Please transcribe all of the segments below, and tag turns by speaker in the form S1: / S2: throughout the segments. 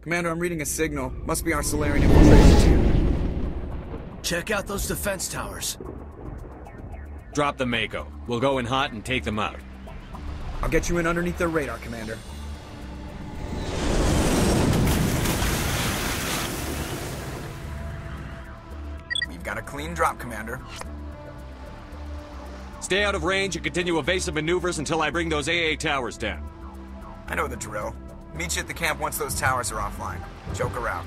S1: Commander, I'm reading a signal. Must be our Salarian infiltration team.
S2: Check out those defense towers.
S3: Drop the Mako. We'll go in hot and take them out.
S1: I'll get you in underneath their radar, Commander. We've got a clean drop, Commander.
S3: Stay out of range and continue evasive maneuvers until I bring those AA towers down.
S1: I know the drill. Meet you at the camp once those towers are offline. Joker out.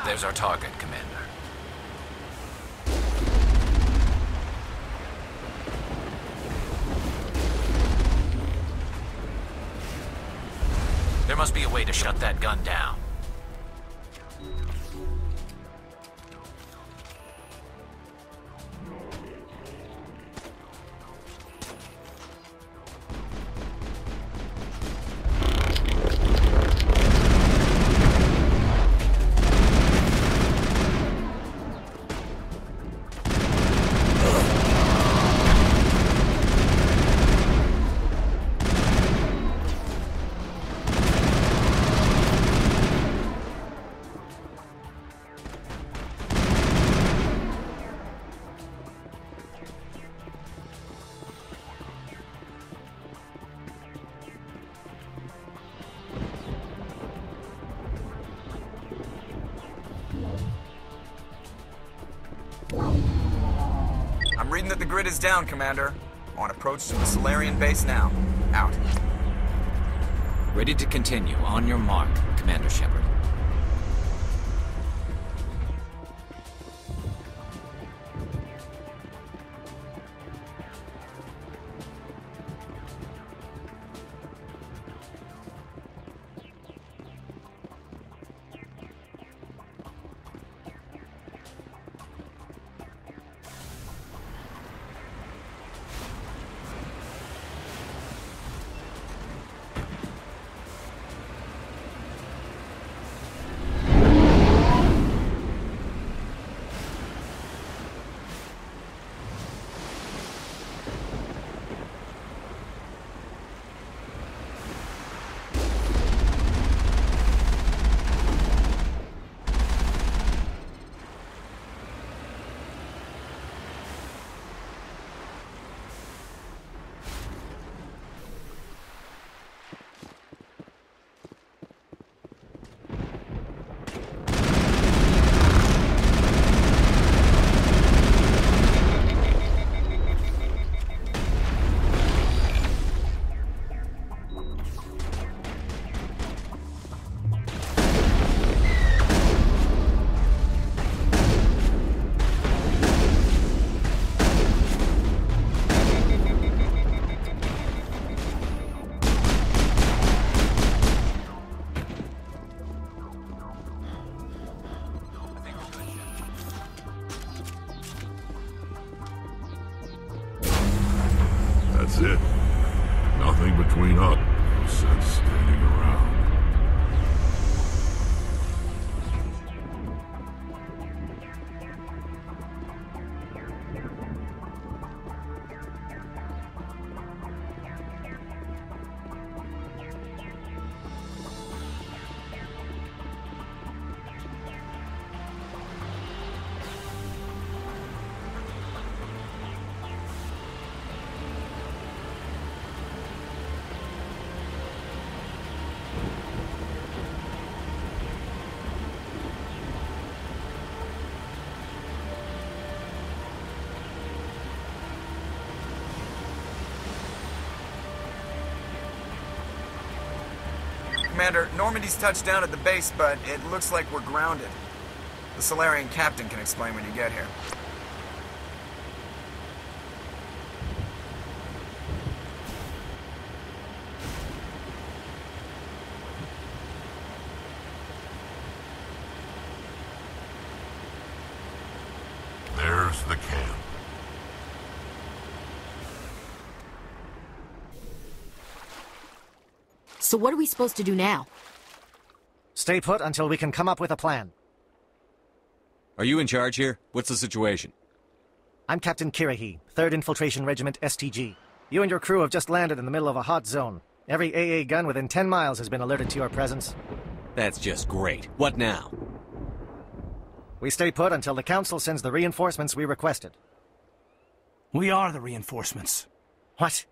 S4: There's our target, Commander. There must be a way to shut that gun down.
S1: I'm reading that the grid is down, Commander. On approach to the Salarian base now. Out.
S4: Ready to continue. On your mark, Commander Shepard.
S5: That's it. Nothing between us. No sense standing around.
S1: Commander, Normandy's touched down at the base, but it looks like we're grounded. The Salarian captain can explain when you get here.
S5: There's the camp.
S6: So what are we supposed to do now?
S7: Stay put until we can come up with a plan.
S3: Are you in charge here? What's the situation?
S7: I'm Captain Kirahi, 3rd Infiltration Regiment STG. You and your crew have just landed in the middle of a hot zone. Every AA gun within 10 miles has been alerted to your presence.
S3: That's just great. What now?
S7: We stay put until the Council sends the reinforcements we requested.
S2: We are the reinforcements.
S7: What?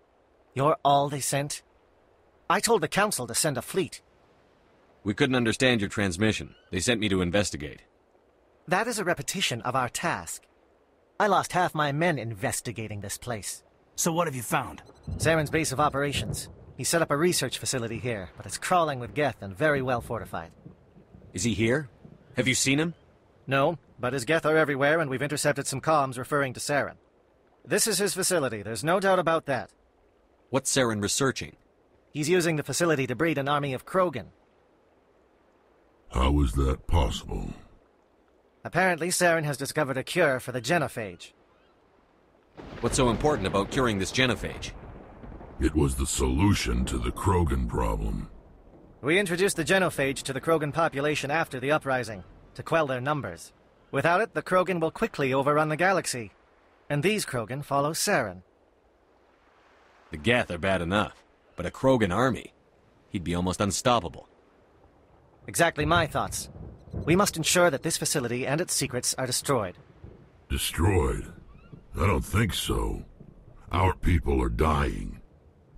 S7: You're all they sent? I told the Council to send a fleet.
S3: We couldn't understand your transmission. They sent me to investigate.
S7: That is a repetition of our task. I lost half my men investigating this place.
S2: So what have you found?
S7: Saren's base of operations. He set up a research facility here, but it's crawling with Geth and very well fortified.
S3: Is he here? Have you seen him?
S7: No, but his Geth are everywhere, and we've intercepted some comms referring to Saren. This is his facility, there's no doubt about that.
S3: What's Saren researching?
S7: He's using the facility to breed an army of Krogan.
S5: How is that possible?
S7: Apparently, Saren has discovered a cure for the genophage.
S3: What's so important about curing this genophage?
S5: It was the solution to the Krogan problem.
S7: We introduced the genophage to the Krogan population after the uprising, to quell their numbers. Without it, the Krogan will quickly overrun the galaxy. And these Krogan follow Saren.
S3: The Geth are bad enough, but a Krogan army? He'd be almost unstoppable.
S7: Exactly my thoughts. We must ensure that this facility and its secrets are destroyed.
S5: Destroyed? I don't think so. Our people are dying.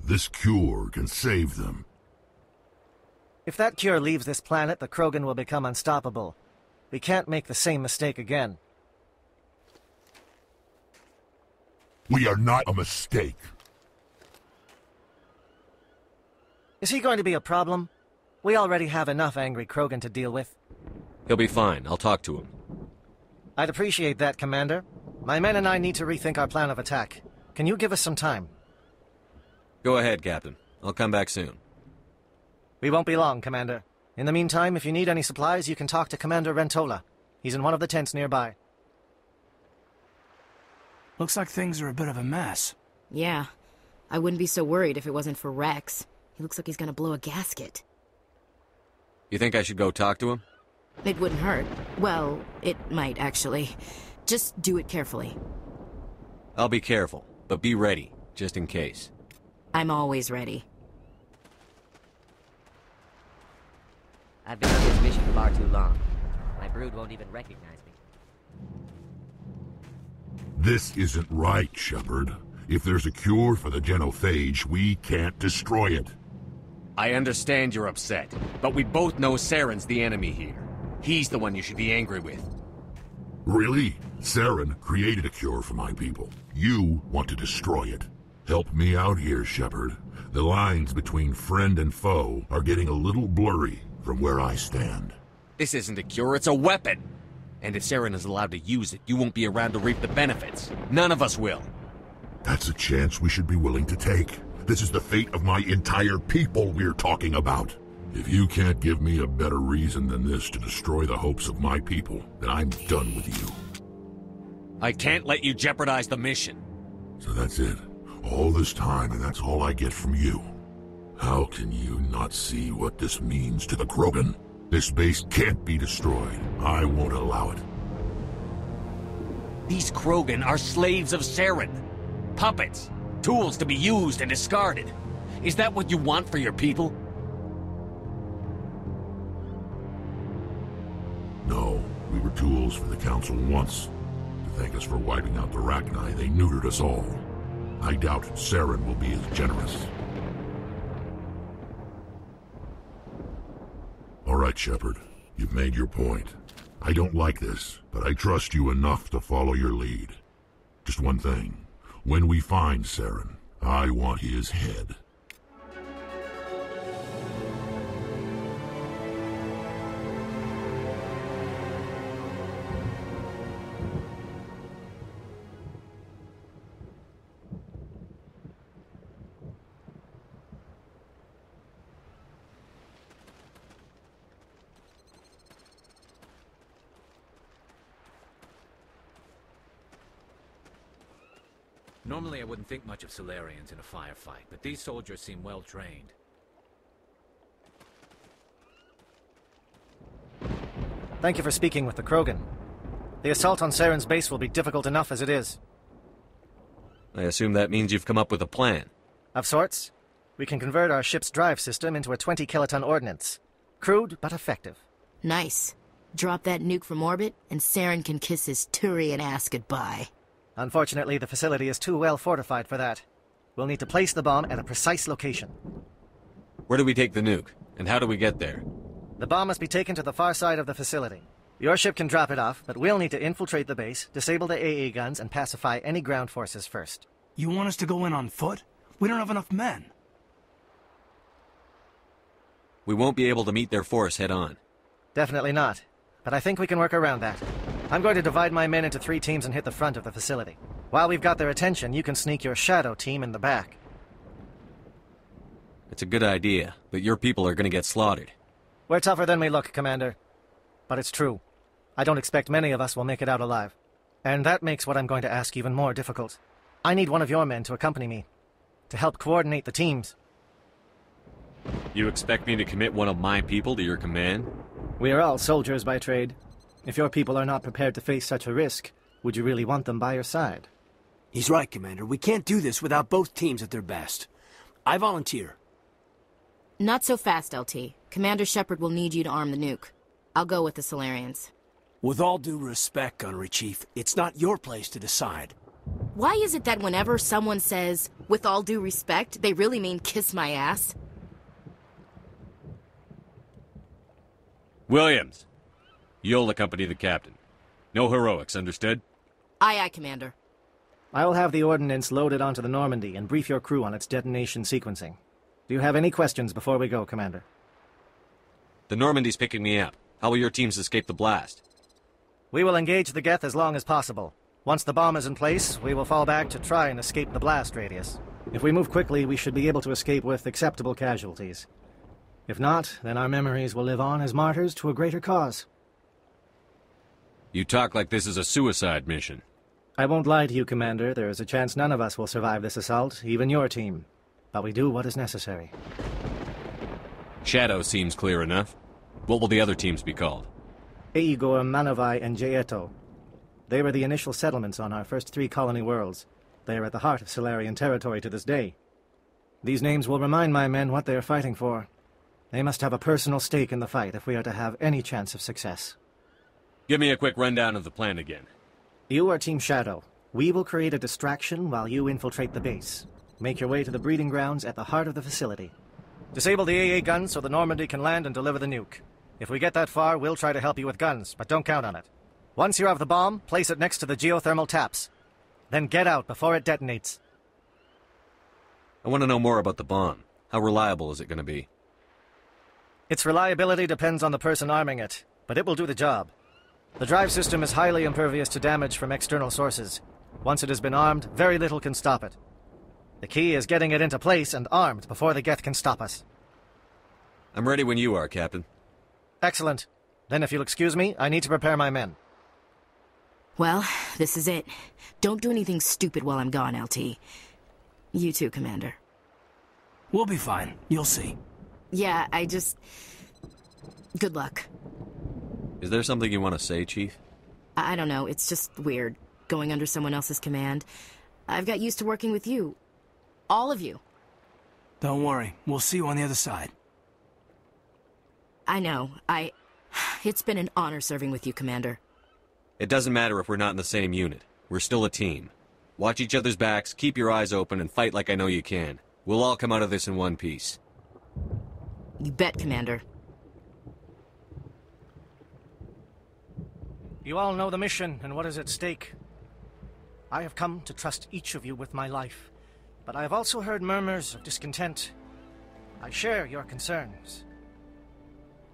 S5: This cure can save them.
S7: If that cure leaves this planet, the Krogan will become unstoppable. We can't make the same mistake again.
S5: We are not a mistake.
S7: Is he going to be a problem? We already have enough angry Krogan to deal with.
S3: He'll be fine. I'll talk to him.
S7: I'd appreciate that, Commander. My men and I need to rethink our plan of attack. Can you give us some time?
S3: Go ahead, Captain. I'll come back soon.
S7: We won't be long, Commander. In the meantime, if you need any supplies, you can talk to Commander Rentola. He's in one of the tents nearby.
S2: Looks like things are a bit of a mess.
S6: Yeah. I wouldn't be so worried if it wasn't for Rex. He looks like he's gonna blow a gasket.
S3: You think I should go talk to him?
S6: It wouldn't hurt. Well, it might, actually. Just do it carefully.
S3: I'll be careful, but be ready, just in case.
S6: I'm always ready.
S8: I've been on this mission far too long. My brood won't even recognize me.
S5: This isn't right, Shepard. If there's a cure for the genophage, we can't destroy it.
S3: I understand you're upset, but we both know Saren's the enemy here. He's the one you should be angry with.
S5: Really? Saren created a cure for my people. You want to destroy it. Help me out here, Shepard. The lines between friend and foe are getting a little blurry from where I stand.
S3: This isn't a cure, it's a weapon! And if Saren is allowed to use it, you won't be around to reap the benefits. None of us will.
S5: That's a chance we should be willing to take. This is the fate of my entire people we're talking about. If you can't give me a better reason than this to destroy the hopes of my people, then I'm done with you.
S3: I can't let you jeopardize the mission.
S5: So that's it. All this time, and that's all I get from you. How can you not see what this means to the Krogan? This base can't be destroyed. I won't allow it.
S3: These Krogan are slaves of Saren. Puppets. Tools to be used and discarded. Is that what you want for your people?
S5: No, we were tools for the Council once. To thank us for wiping out the Rachni, they neutered us all. I doubt Saren will be as generous. All right, Shepard. You've made your point. I don't like this, but I trust you enough to follow your lead. Just one thing. When we find Saren, I want his head.
S4: Normally I wouldn't think much of Salarians in a firefight, but these soldiers seem well trained.
S7: Thank you for speaking with the Krogan. The assault on Saren's base will be difficult enough as it is.
S3: I assume that means you've come up with a plan.
S7: Of sorts. We can convert our ship's drive system into a 20-kiloton ordnance. Crude, but effective.
S6: Nice. Drop that nuke from orbit, and Saren can kiss his Turian ass goodbye.
S7: Unfortunately, the facility is too well fortified for that. We'll need to place the bomb at a precise location.
S3: Where do we take the nuke? And how do we get there?
S7: The bomb must be taken to the far side of the facility. Your ship can drop it off, but we'll need to infiltrate the base, disable the AA guns, and pacify any ground forces first.
S2: You want us to go in on foot? We don't have enough men.
S3: We won't be able to meet their force head-on.
S7: Definitely not. but I think we can work around that. I'm going to divide my men into 3 teams and hit the front of the facility. While we've got their attention, you can sneak your shadow team in the back.
S3: It's a good idea, but your people are gonna get slaughtered.
S7: We're tougher than we look, Commander. But it's true. I don't expect many of us will make it out alive. And that makes what I'm going to ask even more difficult. I need one of your men to accompany me, to help coordinate the teams.
S3: You expect me to commit one of my people to your command?
S7: We are all soldiers by trade. If your people are not prepared to face such a risk, would you really want them by your side?
S2: He's right, Commander. We can't do this without both teams at their best. I volunteer.
S6: Not so fast, LT. Commander Shepard will need you to arm the nuke. I'll go with the Salarians.
S2: With all due respect, Gunnery Chief, it's not your place to decide.
S6: Why is it that whenever someone says, with all due respect, they really mean kiss my ass?
S3: Williams, you'll accompany the captain. No heroics, understood?
S6: Aye, aye, Commander.
S7: I will have the ordnance loaded onto the Normandy and brief your crew on its detonation sequencing. Do you have any questions before we go, Commander?
S3: The Normandy's picking me up. How will your teams escape the blast?
S7: We will engage the Geth as long as possible. Once the bomb is in place, we will fall back to try and escape the blast radius. If we move quickly, we should be able to escape with acceptable casualties. If not, then our memories will live on as martyrs to a greater cause.
S3: You talk like this is a suicide mission.
S7: I won't lie to you, Commander. There is a chance none of us will survive this assault, even your team. But we do what is necessary.
S3: Shadow seems clear enough. What will the other teams be called?
S7: Igor, Manovai, and Jaeto. They were the initial settlements on our first 3 colony worlds. They are at the heart of Salarian territory to this day. These names will remind my men what they are fighting for. They must have a personal stake in the fight if we are to have any chance of success.
S3: Give me a quick rundown of the plan again.
S7: You are Team Shadow. We will create a distraction while you infiltrate the base. Make your way to the breeding grounds at the heart of the facility. Disable the AA guns so the Normandy can land and deliver the nuke. If we get that far, we'll try to help you with guns, but don't count on it. Once you have the bomb, place it next to the geothermal taps. Then get out before it detonates.
S3: I want to know more about the bomb. How reliable is it going to be?
S7: Its reliability depends on the person arming it, but it will do the job. The drive system is highly impervious to damage from external sources. Once it has been armed, very little can stop it. The key is getting it into place and armed before the Geth can stop us.
S3: I'm ready when you are, Captain.
S7: Excellent. Then if you'll excuse me, I need to prepare my men.
S6: Well, this is it. Don't do anything stupid while I'm gone, LT. You too, Commander.
S2: We'll be fine. You'll see.
S6: Yeah, Good luck.
S3: Is there something you want to say, Chief?
S6: I don't know, it's just weird, going under someone else's command. I've got used to working with you. All of you.
S2: Don't worry. We'll see you on the other side.
S6: I know. It's been an honor serving with you, Commander.
S3: It doesn't matter if we're not in the same unit. We're still a team. Watch each other's backs, keep your eyes open, and fight like I know you can. We'll all come out of this in one piece.
S6: You bet, Commander.
S7: You all know the mission and what is at stake. I have come to trust each of you with my life, but I have also heard murmurs of discontent. I share your concerns.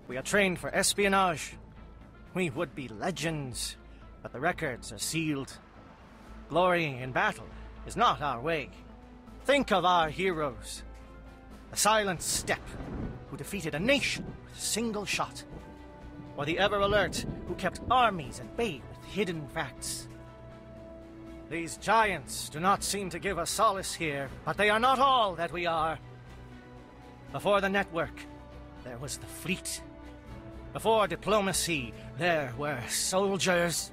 S7: We are trained for espionage. We would be legends, but the records are sealed. Glory in battle is not our way. Think of our heroes. The silent step, who defeated a nation with a single shot. Or the ever-alert, who kept armies at bay with hidden facts. These giants do not seem to give us solace here, but they are not all that we are. Before the network, there was the fleet. Before diplomacy, there were soldiers.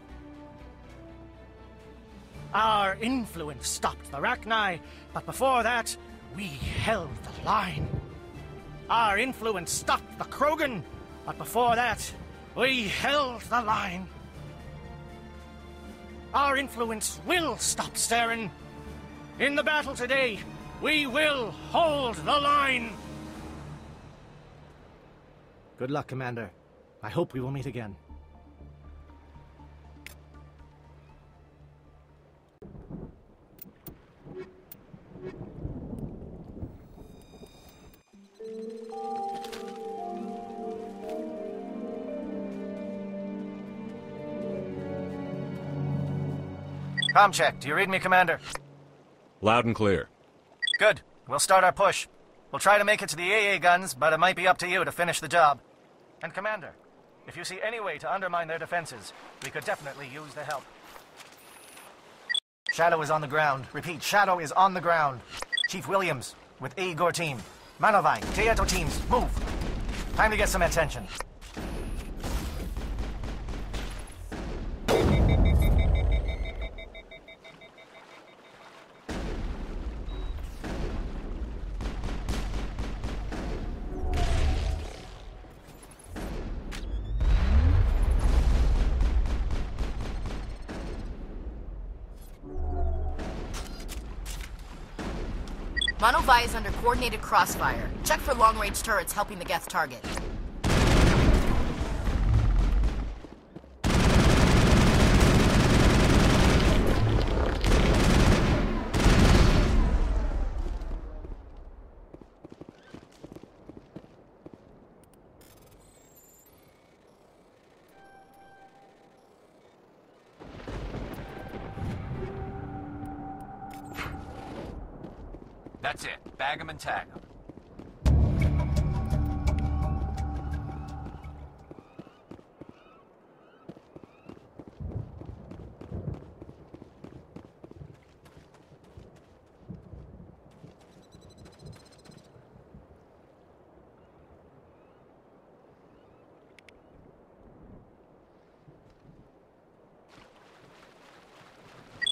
S7: Our influence stopped the Rachni, but before that, we held the line. Our influence stopped the Krogan, but before that, we held the line. Our influence will stop Saren. In the battle today, we will hold the line. Good luck, Commander. I hope we will meet again. Comm check. Do you read me, Commander?
S3: Loud and clear.
S7: Good. We'll start our push. We'll try to make it to the AA guns, but it might be up to you to finish the job. And Commander, if you see any way to undermine their defenses, we could definitely use the help. Shadow is on the ground. Repeat, Shadow is on the ground. Chief Williams, with Igor team. Manovai, Teato teams, move! Time to get some attention.
S6: Manovai is under coordinated crossfire. Check for long-range turrets helping the Geth target.
S4: That's it. Bag 'em and tag 'em.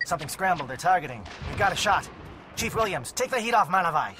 S7: Something scrambled. They're targeting. We've got a shot. Chief Williams, take the heat off Manovai.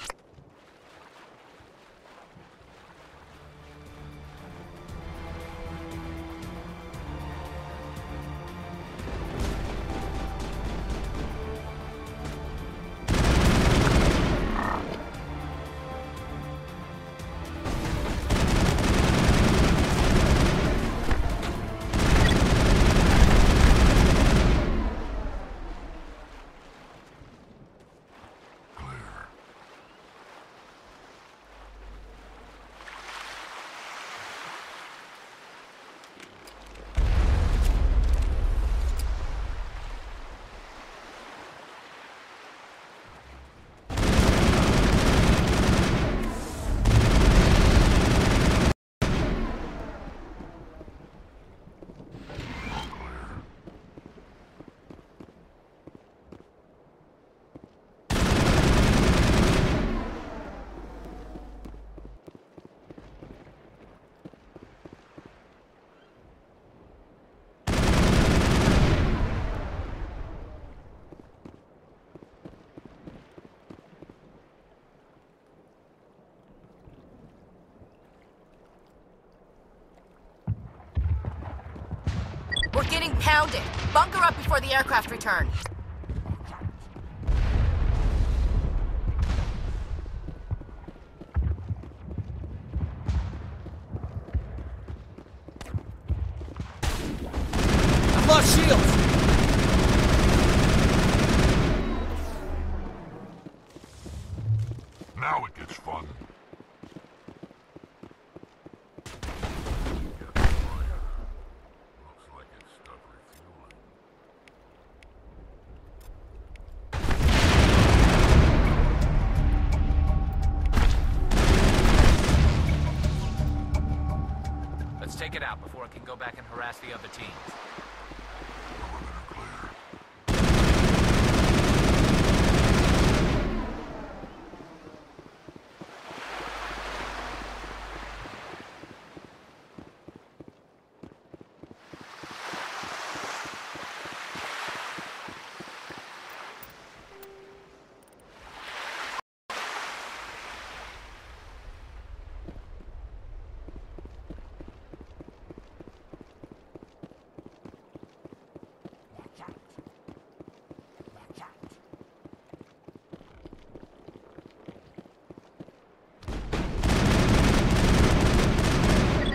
S6: We're getting pounded. Bunker up before the aircraft return.
S2: I've lost shields!
S5: Now it gets fun.
S4: Let's take it out before it can go back and harass the other teams.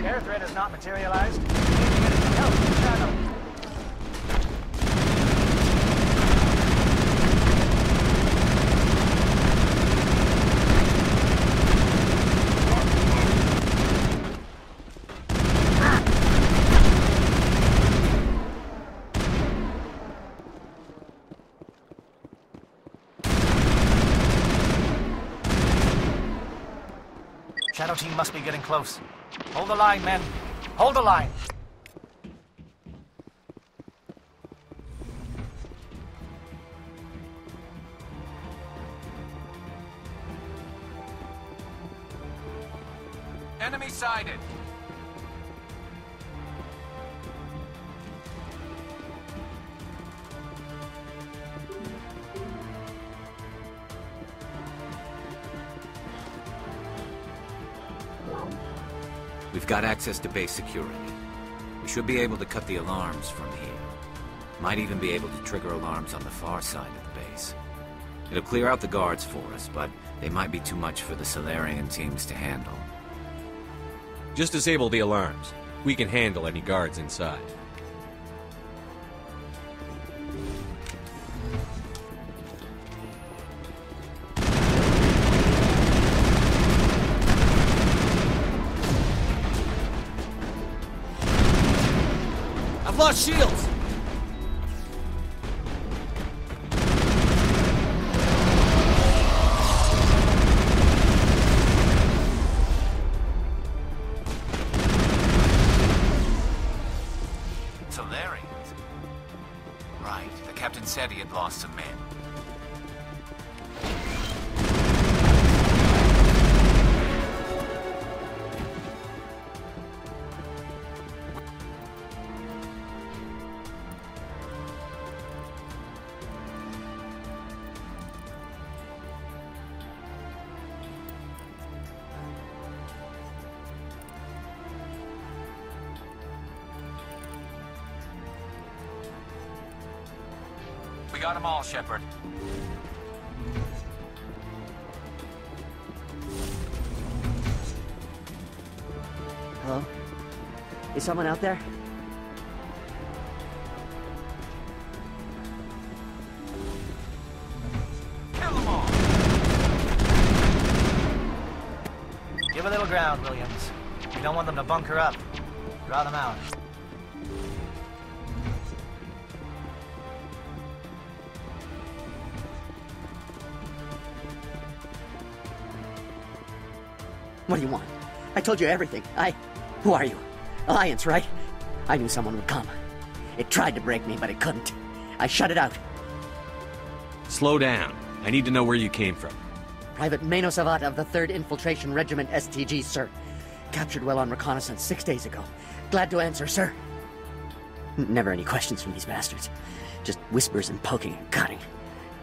S7: Air threat has not materialized. We need to get some help from Shadow. Shadow team must be getting close. Hold the line, men. Hold the line.
S4: Enemy sighted. We've got access to base security. We should be able to cut the alarms from here. Might even be able to trigger alarms on the far side of the base. It'll clear out the guards for us, but they might be too much for the Salarian teams to handle.
S3: Just disable the alarms. We can handle any guards inside. I've lost shields!
S4: Said he had lost some men. We got them all, Shepard.
S9: Hello? Is someone out there?
S4: Kill them all!
S7: Give a little ground, Williams. We don't want them to bunker up. Draw them out.
S9: What do you want? I told you everything. Who are you? Alliance, right? I knew someone would come. It tried to break me, but it couldn't. I shut it out.
S3: Slow down. I need to know where you came from.
S9: Private Mano Savat of the 3rd Infiltration Regiment STG, sir. Captured well on reconnaissance 6 days ago. Glad to answer, sir. Never any questions from these bastards. Just whispers and poking and cutting.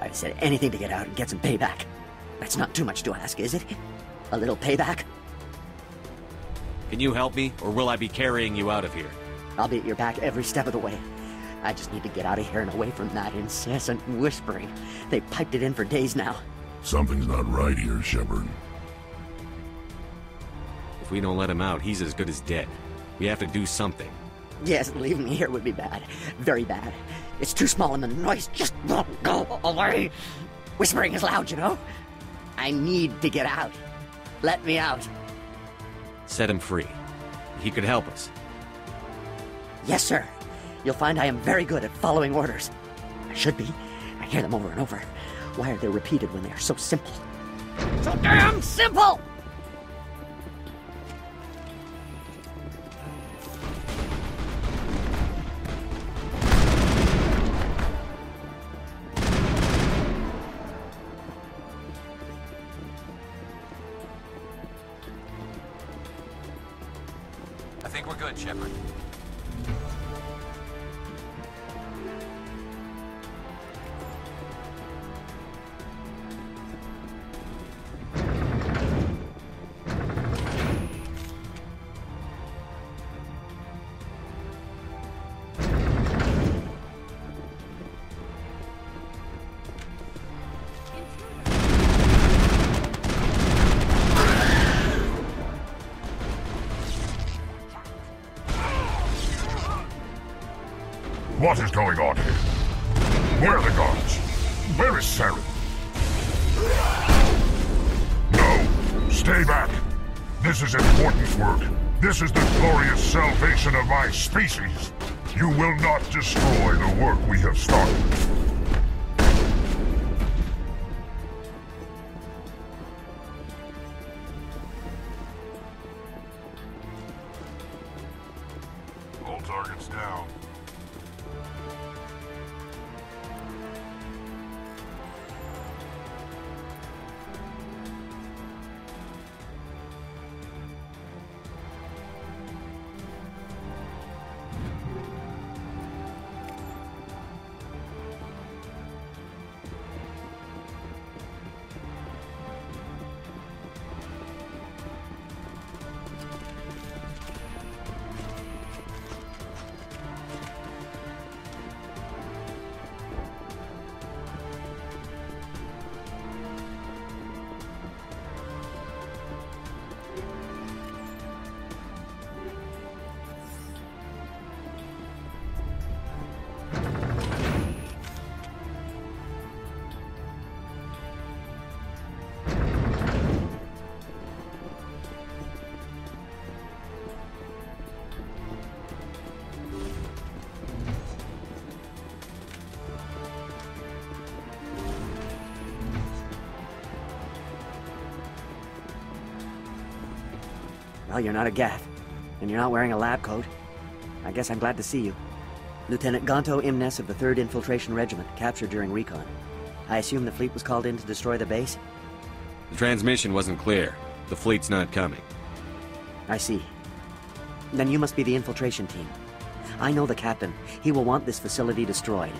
S9: I'd have said anything to get out and get some payback. That's not too much to ask, is it? A little payback?
S3: Can you help me, or will I be carrying you out of here?
S9: I'll be at your back every step of the way. I just need to get out of here and away from that incessant whispering. They piped it in for days now.
S5: Something's not right here, Shepard.
S3: If we don't let him out, he's as good as dead. We have to do something.
S9: Yes, leaving me here would be bad. Very bad. It's too small and the noise just won't go away. Whispering is loud, you know? I need to get out. Let me out.
S3: Set him free. He could help us.
S9: Yes, sir. You'll find I am very good at following orders. I should be. I hear them over and over. Why are they repeated when they are so simple? So damn simple!
S4: I think we're good, Shepard.
S5: What is going on here? Where are the guards? Where is Saren? No! Stay back! This is important work. This is the glorious salvation of my species. You will not destroy the work we have started.
S9: Well, you're not a Gath, and you're not wearing a lab coat. I guess I'm glad to see you. Lieutenant Gonto Imnes of the 3rd Infiltration Regiment, captured during recon. I assume the fleet was called in to destroy the base?
S3: The transmission wasn't clear. The fleet's not coming.
S9: I see. Then you must be the infiltration team. I know the captain. He will want this facility destroyed.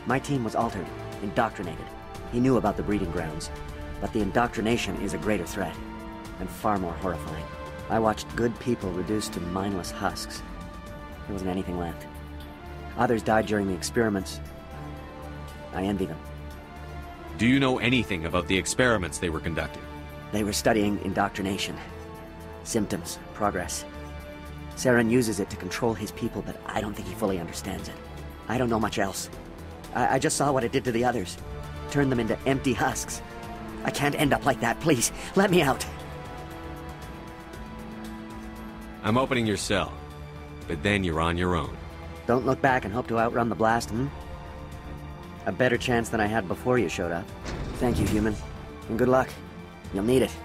S9: My team was altered, indoctrinated. He knew about the breeding grounds. But the indoctrination is a greater threat, and far more horrifying. I watched good people reduced to mindless husks. There wasn't anything left. Others died during the experiments. I envy them.
S3: Do you know anything about the experiments they were conducting?
S9: They were studying indoctrination. Symptoms, progress. Saren uses it to control his people, but I don't think he fully understands it. I don't know much else. I just saw what it did to the others. Turned them into empty husks. I can't end up like that, please. Let me out.
S3: I'm opening your cell, but then you're on your own.
S9: Don't look back and hope to outrun the blast, A better chance than I had before you showed up. Thank you, human. And good luck. You'll need it.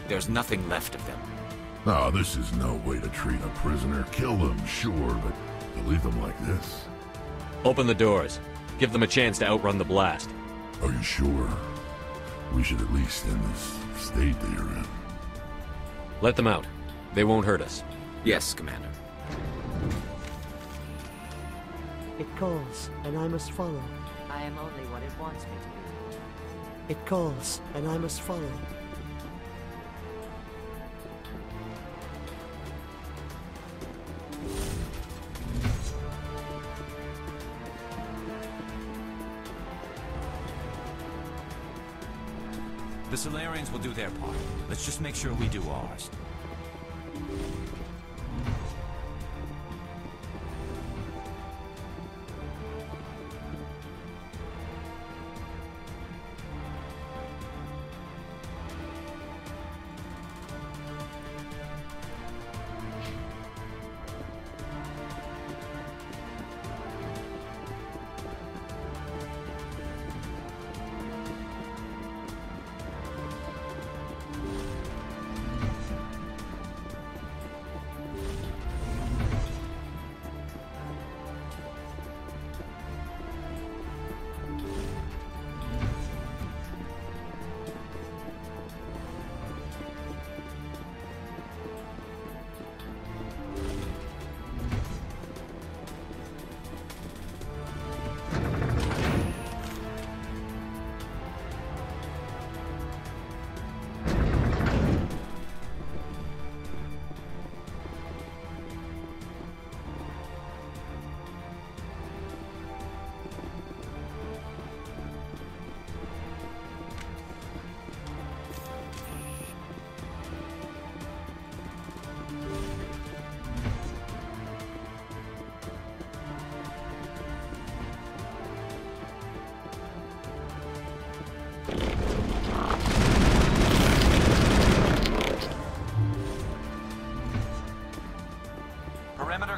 S4: There's nothing left of them.
S5: Oh, this is no way to treat a prisoner. Kill them, sure, but to leave them like this?
S3: Open the doors. Give them a chance to outrun the blast.
S5: Are you sure? We should at least end this state they are in.
S3: Let them out. They won't hurt us.
S4: Yes, Commander.
S10: It calls, and I must follow.
S8: I am only what it wants me to be.
S10: It calls, and I must follow.
S4: The Salarians will do their part. Let's just make sure we do ours.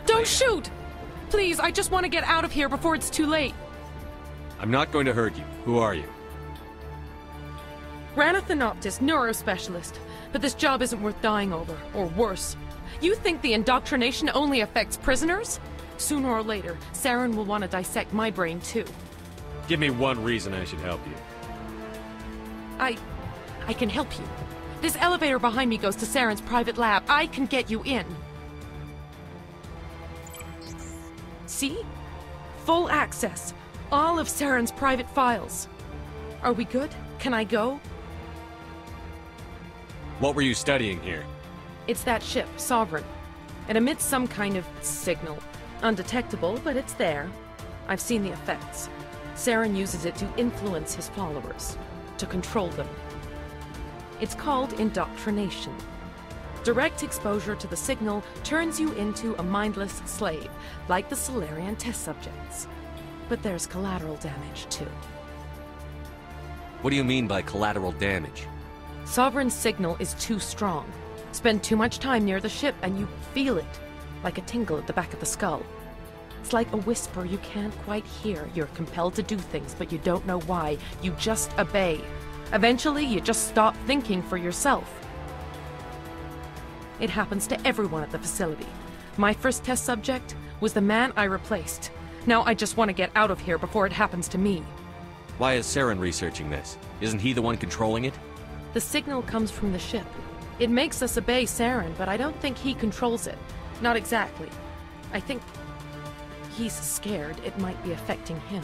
S11: Don't shoot! Please, I just want to get out of here before it's too late.
S3: I'm not going to hurt you. Who are you?
S11: Ranathanoptis, neurospecialist. But this job isn't worth dying over, or worse. You think the indoctrination only affects prisoners? Sooner or later, Saren will want to dissect my brain too.
S3: Give me one reason I should help you.
S11: I can help you. This elevator behind me goes to Saren's private lab. I can get you in. See? Full access. All of Saren's private files. Are we good? Can I go?
S3: What were you studying here?
S11: It's that ship, Sovereign. It emits some kind of signal. Undetectable, but it's there. I've seen the effects. Saren uses it to influence his followers, to control them. It's called indoctrination. Direct exposure to the signal turns you into a mindless slave, like the Salarian test subjects. But there's collateral damage, too.
S3: What do you mean by collateral damage?
S11: Sovereign's signal is too strong. Spend too much time near the ship and you feel it, like a tingle at the back of the skull. It's like a whisper you can't quite hear. You're compelled to do things, but you don't know why. You just obey. Eventually, you just stop thinking for yourself. It happens to everyone at the facility. My first test subject was the man I replaced. Now I just want to get out of here before it happens to me.
S3: Why is Saren researching this? Isn't he the one controlling it?
S11: The signal comes from the ship. It makes us obey Saren, but I don't think he controls it. Not exactly. I think he's scared it might be affecting him.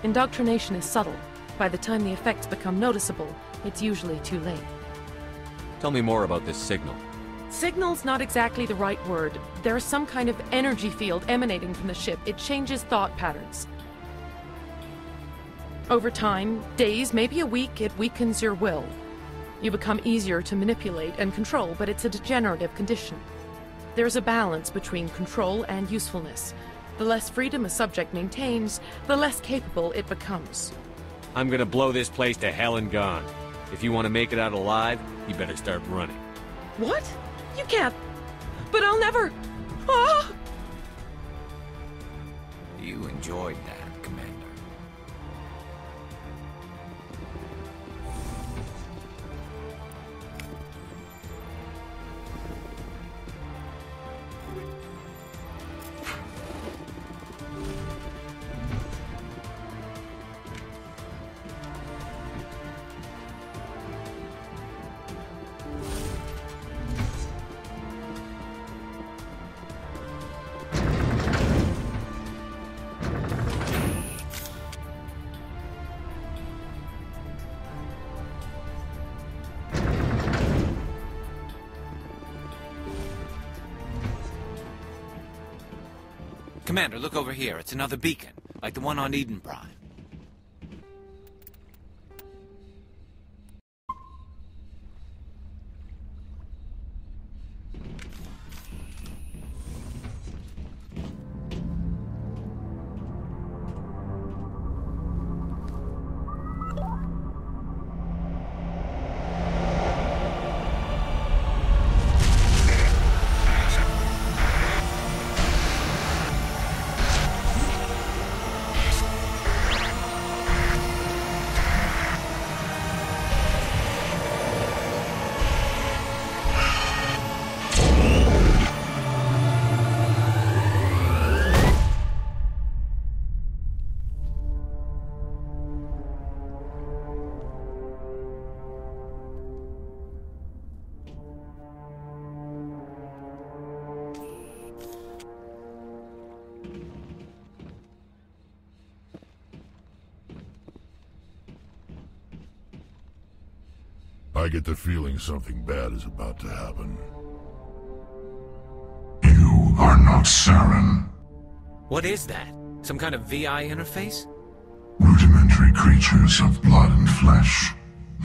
S11: Indoctrination is subtle. By the time the effects become noticeable, it's usually too late.
S3: Tell me more about this signal.
S11: Signal's not exactly the right word. There's some kind of energy field emanating from the ship. It changes thought patterns. Over time, days, maybe a week, it weakens your will. You become easier to manipulate and control, but it's a degenerative condition. There's a balance between control and usefulness. The less freedom a subject maintains, the less capable it becomes.
S3: I'm gonna blow this place to hell and gone. If you want to make it out alive, you better start running.
S11: What? You can't. But I'll never. Ah!
S4: You enjoyed that, Commander. Commander, look over here. It's another beacon, like the one on Eden Prime.
S5: I get the feeling something bad is about to happen. You are not Saren.
S4: What is that? Some kind of VI interface?
S5: Rudimentary creatures of blood and flesh.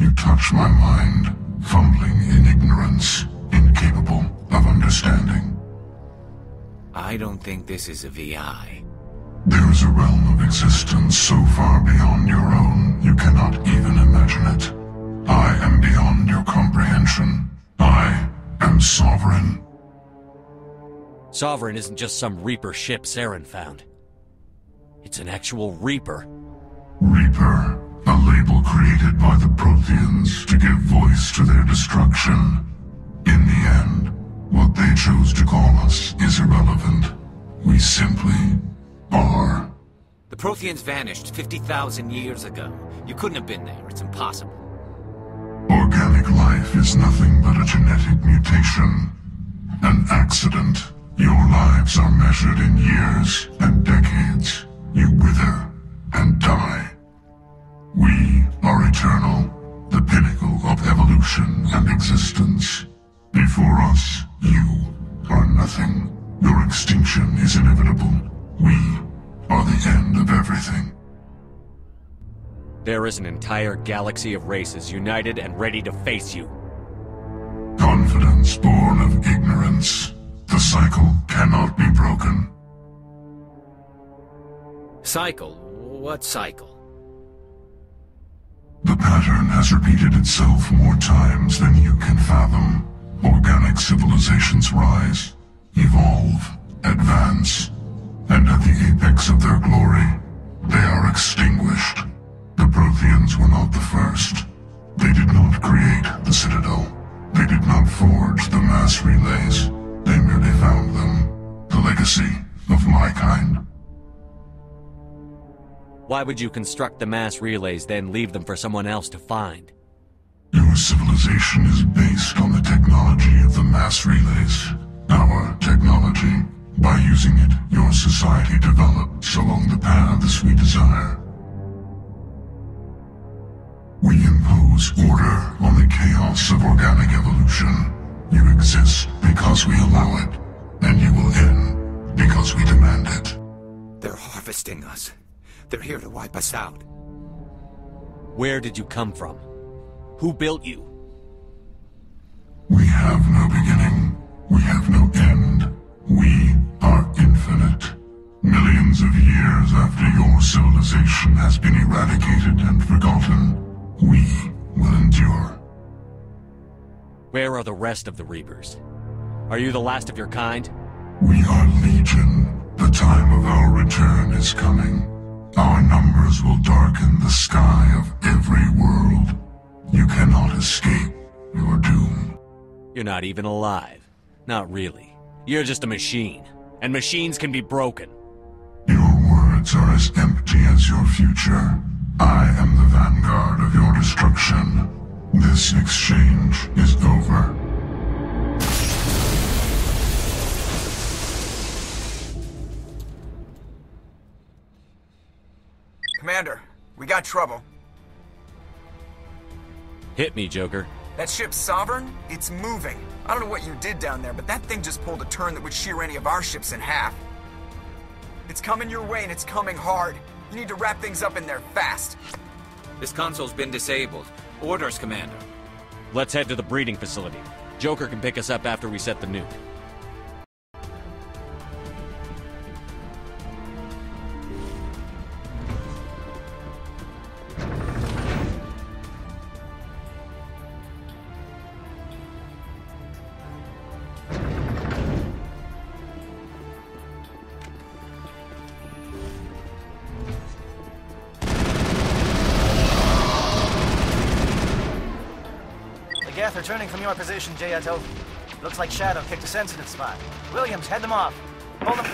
S5: You touch my mind, fumbling in ignorance, incapable of understanding.
S4: I don't think this is a VI.
S5: There is a realm of existence so far beyond your own, you cannot even imagine it. I am beyond your comprehension. I am Sovereign.
S3: Sovereign isn't just some Reaper ship Saren found. It's an actual Reaper.
S5: Reaper, a label created by the Protheans to give voice to their destruction. In the end, what they chose to call us is irrelevant. We simply are.
S4: The Protheans vanished 50,000 years ago. You couldn't have been there. It's impossible.
S5: Organic life is nothing but a genetic mutation. An accident. Your lives are measured in years and decades. You wither and die. We are eternal, the pinnacle of evolution and existence. Before us, you are nothing. Your extinction is inevitable. We are the end of everything.
S3: There is an entire galaxy of races united and ready to face you.
S5: Confidence born of ignorance. The cycle cannot be broken.
S4: Cycle? What cycle?
S5: The pattern has repeated itself more times than you can fathom. Organic civilizations rise, evolve, advance. and at the apex of their glory, they are extinguished. The Protheans were not the first. They did not create the Citadel. They did not forge the mass relays. They merely found them. The legacy of my kind.
S3: Why would you construct the mass relays, then leave them for someone else to find?
S5: Your civilization is based on the technology of the mass relays. Our technology. By using it, your society develops along the paths we desire. We impose order on the chaos of organic evolution. You exist because we allow it, and you will end because we demand it.
S4: They're harvesting us. They're here to wipe us out.
S3: Where did you come from? Who built you?
S5: We have no beginning. We have no end. We are infinite. Millions of years after your civilization has been eradicated and forgotten, we will endure.
S3: Where are the rest of the Reapers? Are you the last of your kind?
S5: We are Legion. The time of our return is coming. Our numbers will darken the sky of every world. You cannot escape your doom.
S3: You're not even alive. Not really. You're just a machine. And machines can be broken.
S5: Your words are as empty as your future. I am the vanguard of your destruction. This exchange is over.
S1: Commander, we got trouble.
S3: Hit me, Joker.
S1: That ship's Sovereign? It's moving. I don't know what you did down there, but that thing just pulled a turn that would shear any of our ships in half. It's coming your way, and it's coming hard. You need to wrap things up in there fast.
S4: This console's been disabled. Orders, Commander.
S3: Let's head to the breeding facility. Joker can pick us up after we set the nuke.
S7: Returning from your position, Jayato. Looks like Shadow picked a sensitive spot. Williams, head them off. Hold them.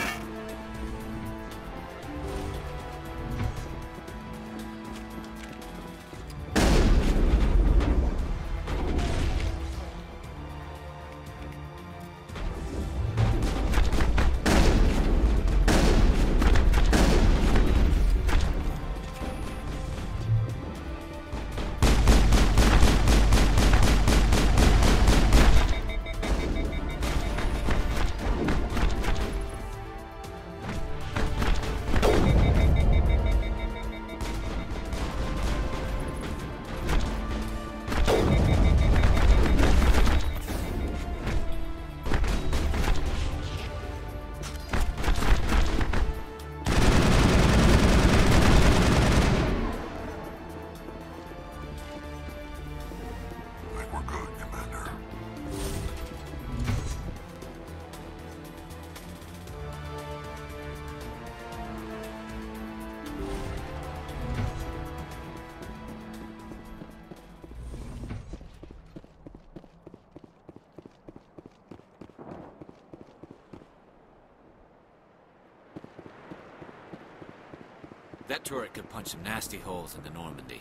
S4: That turret could punch some nasty holes into Normandy.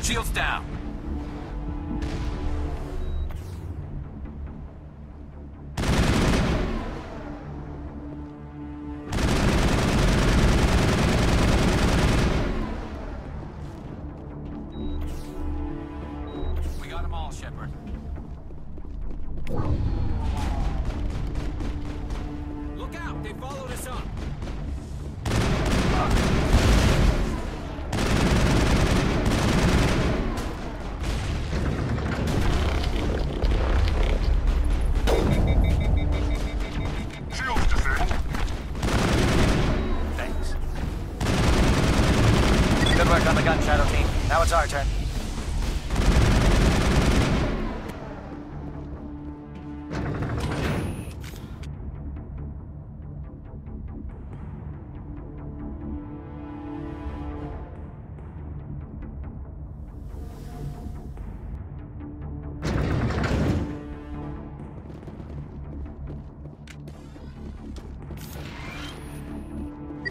S4: Shields down.
S7: work on the gun, Shadow Team. Now it's our turn.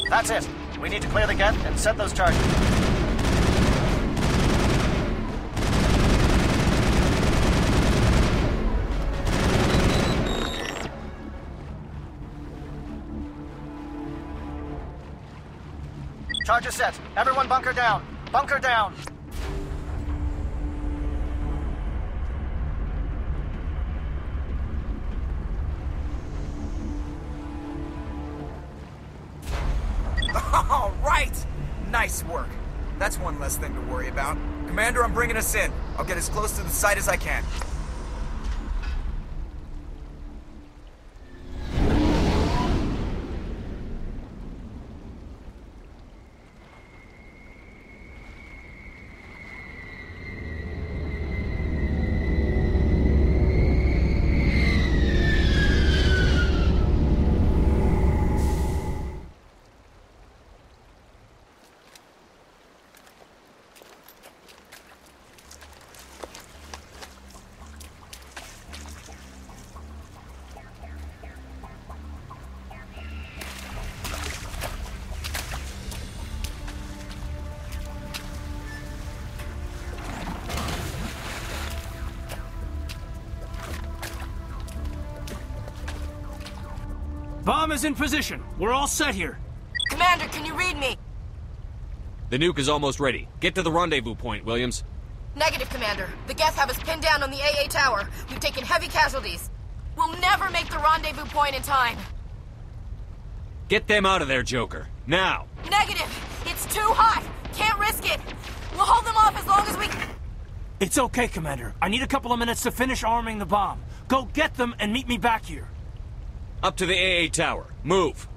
S7: That's it. We need to clear the gate and set those charges. Charges set. Everyone bunker down. Bunker down.
S1: All right! Nice work. That's one less thing to worry about. Commander, I'm bringing us in. I'll get as close to the site as I can.
S2: Bomb is in position. We're all set here.
S6: Commander, can you read me?
S3: The nuke is almost ready. Get to the rendezvous point, Williams.
S6: Negative, Commander. The Geth have us pinned down on the AA tower. We've taken heavy casualties. We'll never make the rendezvous point in time.
S3: Get them out of there, Joker. Now!
S6: Negative! It's too hot! Can't risk it! We'll hold them off as long as we...
S2: It's okay, Commander. I need a couple of minutes to finish arming the bomb. Go get them and meet me back here.
S3: Up to the AA tower. Move!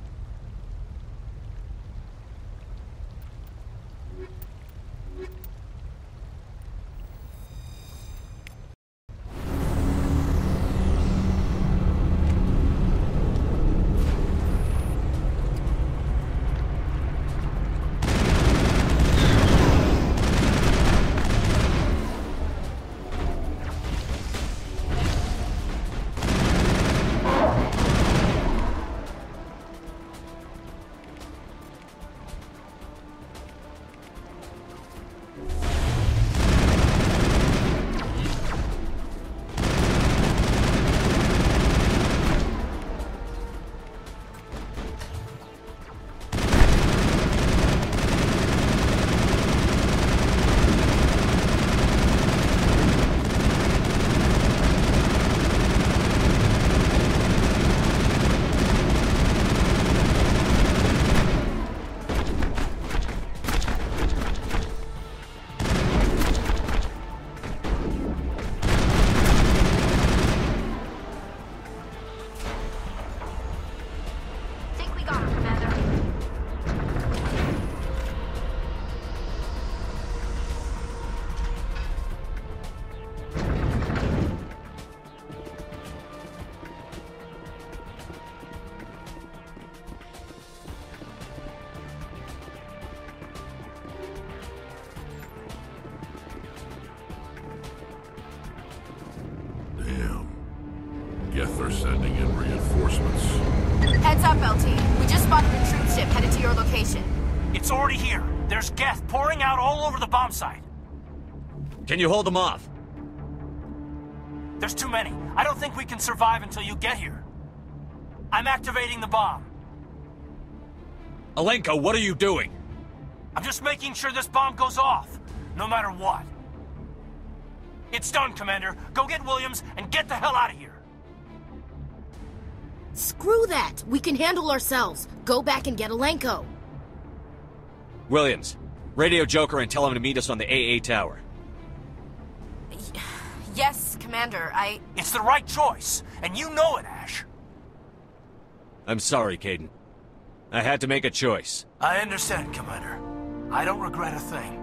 S5: Geth are sending in reinforcements.
S6: Heads up, LT. We just spotted a troop ship headed to your location.
S2: It's already here. There's Geth pouring out all over the bomb site.
S3: Can you hold them off?
S2: There's too many. I don't think we can survive until you get here. I'm activating the bomb.
S3: Alenko, what are you doing?
S2: I'm just making sure this bomb goes off, no matter what. It's done, Commander. Go get Williams and get the hell out of here.
S6: Screw that! We can handle ourselves. Go back and get Alenko.
S3: Williams, radio Joker and tell him to meet us on the AA tower.
S6: Yes, Commander,
S2: It's the right choice, and you know it, Ash.
S3: I'm sorry, Caden. I had to make a choice.
S2: I understand, Commander. I don't regret a thing.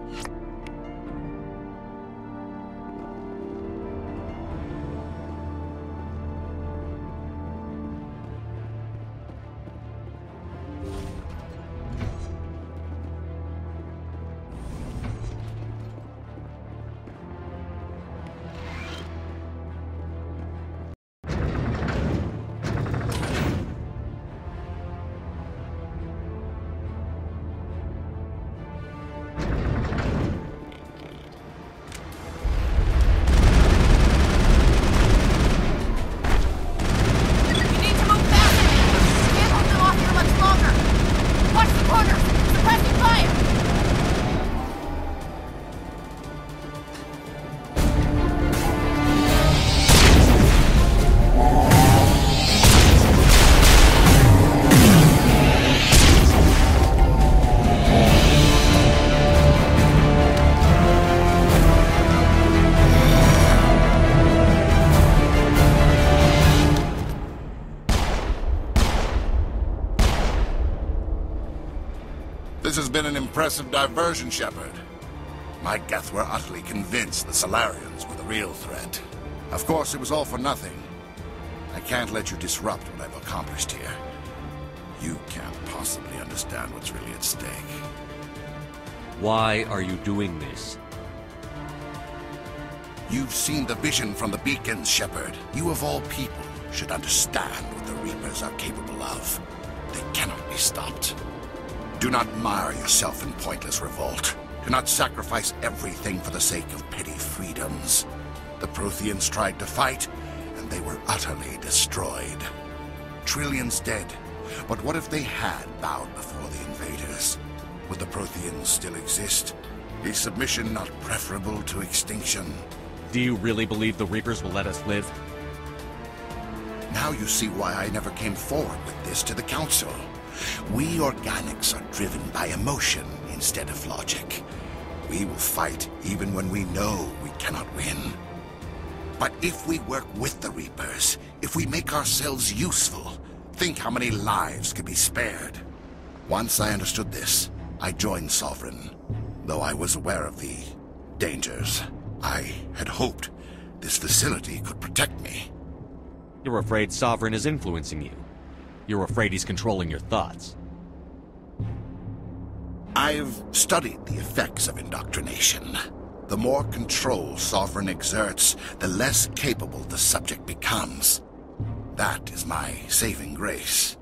S12: This has been an impressive diversion, Shepard. My Geth were utterly convinced the Salarians were the real threat. Of course, it was all for nothing. I can't let you disrupt what I've accomplished here. You can't possibly understand what's really at stake.
S3: Why are you doing this?
S12: You've seen the vision from the beacons, Shepard. You of all people should understand what the Reapers are capable of. They cannot be stopped. Do not mire yourself in pointless revolt. Do not sacrifice everything for the sake of petty freedoms. The Protheans tried to fight, and they were utterly destroyed. Trillions dead. But what if they had bowed before the invaders? Would the Protheans still exist? Is submission not preferable to extinction?
S3: Do you really believe the Reapers will let us live?
S12: Now you see why I never came forward with this to the Council. We organics are driven by emotion instead of logic. We will fight even when we know we cannot win. But if we work with the Reapers, if we make ourselves useful, think how many lives could be spared. Once I understood this, I joined Sovereign. Though I was aware of the dangers, I had hoped this facility could protect me.
S3: You're afraid Sovereign is influencing you. You're afraid he's controlling your thoughts.
S12: I've studied the effects of indoctrination. The more control Sovereign exerts, the less capable the subject becomes. That is my saving grace.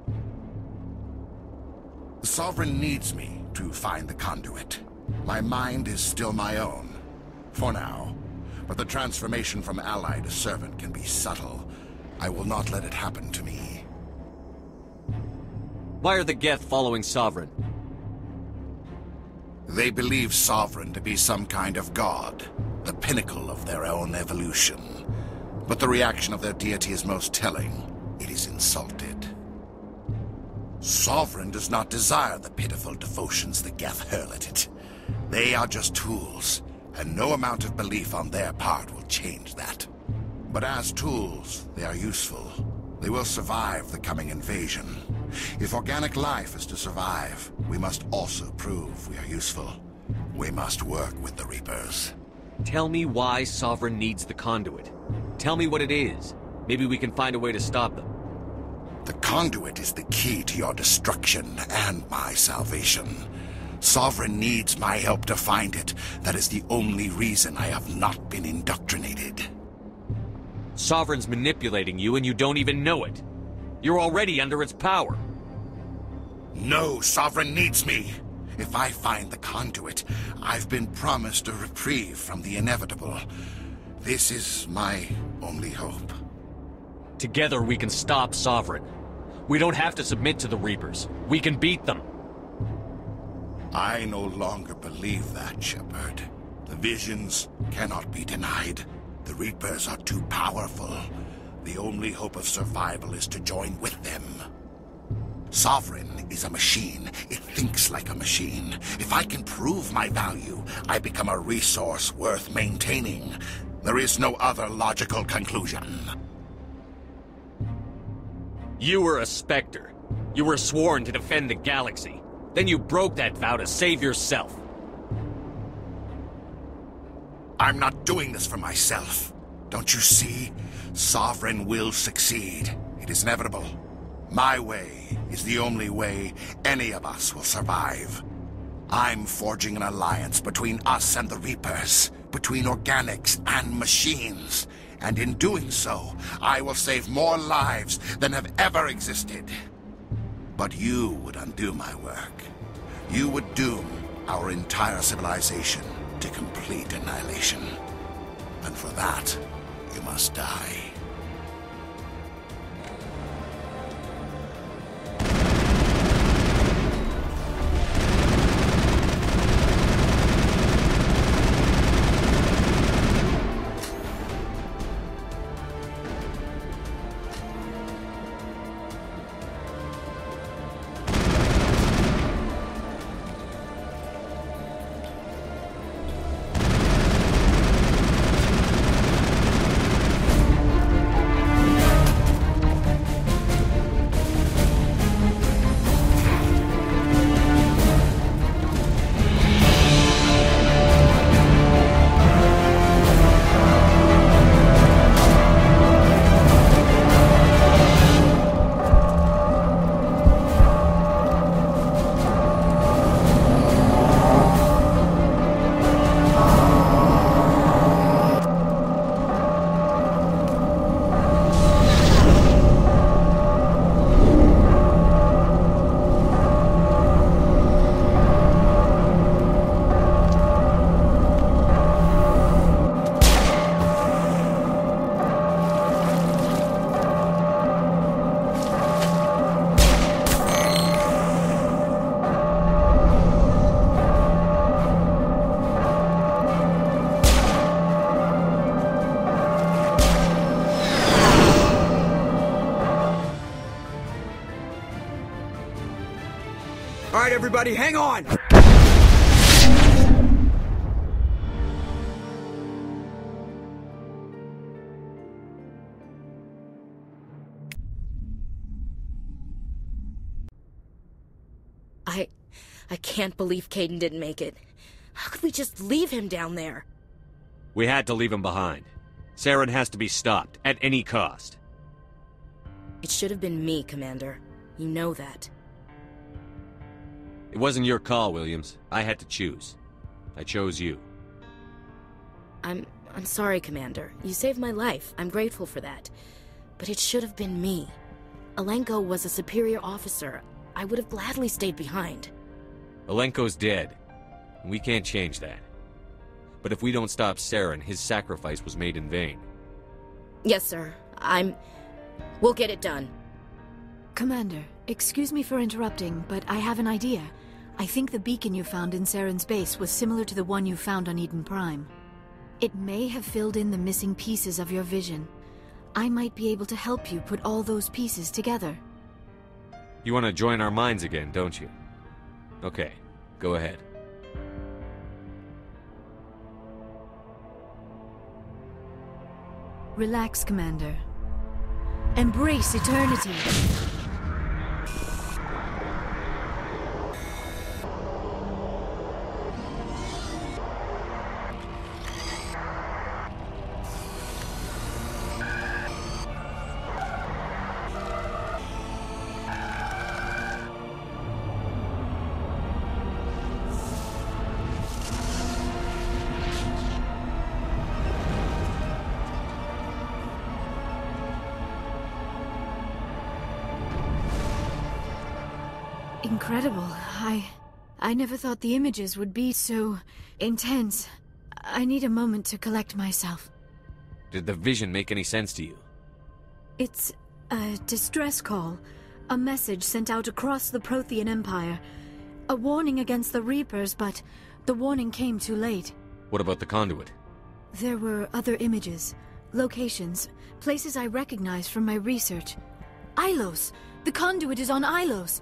S12: The Sovereign needs me to find the conduit. My mind is still my own, for now. But the transformation from ally to servant can be subtle. I will not let it happen to me.
S3: Why are the Geth following Sovereign?
S12: They believe Sovereign to be some kind of god, the pinnacle of their own evolution. But the reaction of their deity is most telling. It is insulted. Sovereign does not desire the pitiful devotions the Geth hurl at it. They are just tools, and no amount of belief on their part will change that. But as tools, they are useful. They will survive the coming invasion. If organic life is to survive, we must also prove we are useful. We must work with the Reapers.
S3: Tell me why Sovereign needs the conduit. Tell me what it is. Maybe we can find a way to stop them.
S12: The conduit is the key to your destruction and my salvation. Sovereign needs my help to find it. That is the only reason I have not been indoctrinated.
S3: Sovereign's manipulating you and you don't even know it. You're already under its power.
S12: No, Sovereign needs me. If I find the conduit, I've been promised a reprieve from the inevitable. This is my only hope.
S3: Together we can stop Sovereign. We don't have to submit to the Reapers. We can beat them.
S12: I no longer believe that, Shepard. The visions cannot be denied. The Reapers are too powerful. The only hope of survival is to join with them. Sovereign is a machine. It thinks like a machine. If I can prove my value, I become a resource worth maintaining. There is no other logical conclusion.
S3: You were a Spectre. You were sworn to defend the galaxy. Then you broke that vow to save yourself.
S12: I'm not doing this for myself. Don't you see? Sovereign will succeed. It is inevitable. My way is the only way any of us will survive. I'm forging an alliance between us and the Reapers, between organics and machines. And in doing so, I will save more lives than have ever existed. But you would undo my work. You would doom our entire civilization to complete annihilation. And for that, you must die.
S1: Alright, everybody, hang on!
S6: I can't believe Caden didn't make it. How could we just leave him down there?
S3: We had to leave him behind. Saren has to be stopped, at any cost.
S6: It should have been me, Commander. You know that.
S3: It wasn't your call, Williams. I had to choose. I chose you.
S6: I'm sorry, Commander. You saved my life. I'm grateful for that. But it should have been me. Alenko was a superior officer. I would have gladly stayed behind.
S3: Alenko's dead. We can't change that. But if we don't stop Saren, his sacrifice was made in vain.
S6: Yes, sir. We'll get it done.
S13: Commander, excuse me for interrupting, but I have an idea. I think the beacon you found in Saren's base was similar to the one you found on Eden Prime. It may have filled in the missing pieces of your vision. I might be able to help you put all those pieces together.
S3: You want to join our minds again, don't you? Okay, go ahead.
S13: Relax, Commander. Embrace eternity. Incredible. I never thought the images would be so intense. I need a moment to collect myself.
S3: Did the vision make any sense to you?
S13: It's a distress call. A message sent out across the Prothean Empire. A warning against the Reapers, but the warning came too late.
S3: What about the conduit?
S13: There were other images, locations, places I recognized from my research. Ilos! The conduit is on Ilos!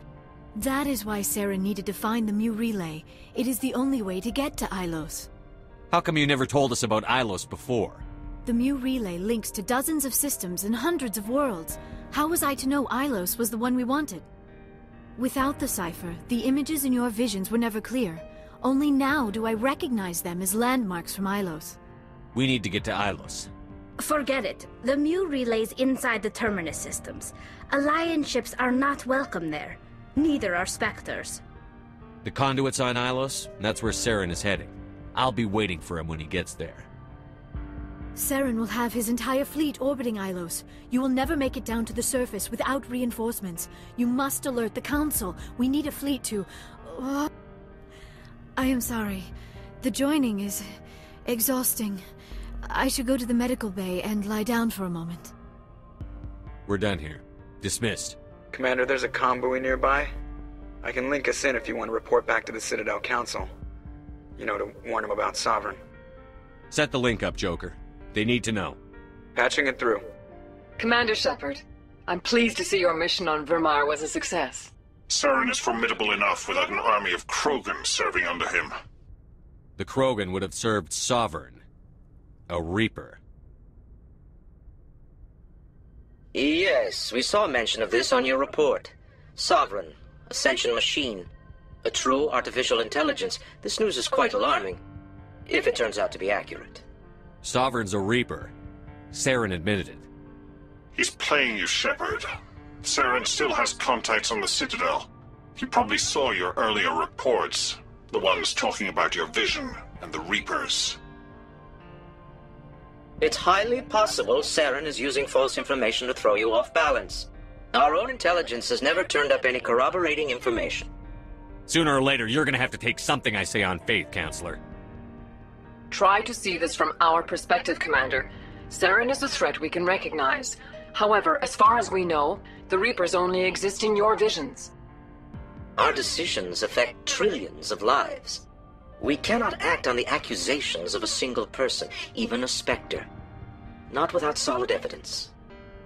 S13: That is why Saren needed to find the Mu Relay. It is the only way to get to Ilos.
S3: How come you never told us about Ilos before?
S13: The Mu Relay links to dozens of systems and hundreds of worlds. How was I to know Ilos was the one we wanted? Without the cipher, the images in your visions were never clear. Only now do I recognize them as landmarks from Ilos.
S3: We need to get to Ilos.
S14: Forget it. The Mu relay's inside the Terminus systems. Alliance ships are not welcome there. Neither are Spectres.
S3: The conduit's on Ilos, and that's where Saren is heading. I'll be waiting for him when he gets there.
S13: Saren will have his entire fleet orbiting Ilos. You will never make it down to the surface without reinforcements. You must alert the Council. We need a fleet to... I am sorry. The joining is... exhausting. I should go to the medical bay and lie down for a moment.
S3: We're done here. Dismissed.
S1: Commander, there's a convoy nearby. I can link us in if you want to report back to the Citadel Council. You know, to warn them about Sovereign.
S3: Set the link up, Joker. They need to know.
S1: Patching it through.
S15: Commander Shepard, I'm pleased to see your mission on Virmire was a success.
S16: Saren is formidable enough without an army of Krograns serving under him.
S3: The Krogan would have served Sovereign. A Reaper.
S17: Yes, we saw mention of this on your report. Sovereign, Ascension machine. A true artificial intelligence. This news is quite alarming. If it turns out to be accurate.
S3: Sovereign's a Reaper. Saren admitted it.
S16: He's playing you, Shepard. Saren still has contacts on the Citadel. He probably saw your earlier reports. The ones talking about your vision and the Reapers.
S17: It's highly possible Saren is using false information to throw you off balance. Our own intelligence has never turned up any corroborating information.
S3: Sooner or later, you're gonna have to take something I say on faith, Counselor.
S15: Try to see this from our perspective, Commander. Saren is a threat we can recognize. However, as far as we know, the Reapers only exist in your visions.
S17: Our decisions affect trillions of lives. We cannot act on the accusations of a single person, even a Spectre. Not without solid evidence.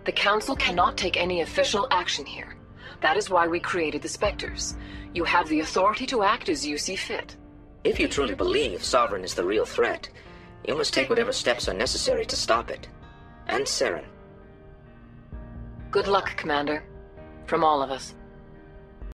S15: The Council cannot take any official action here. That is why we created the Spectres. You have the authority to act as you see fit.
S17: If you truly believe Sovereign is the real threat, you must take whatever steps are necessary to stop it. And Saren.
S15: Good luck, Commander. From all of us.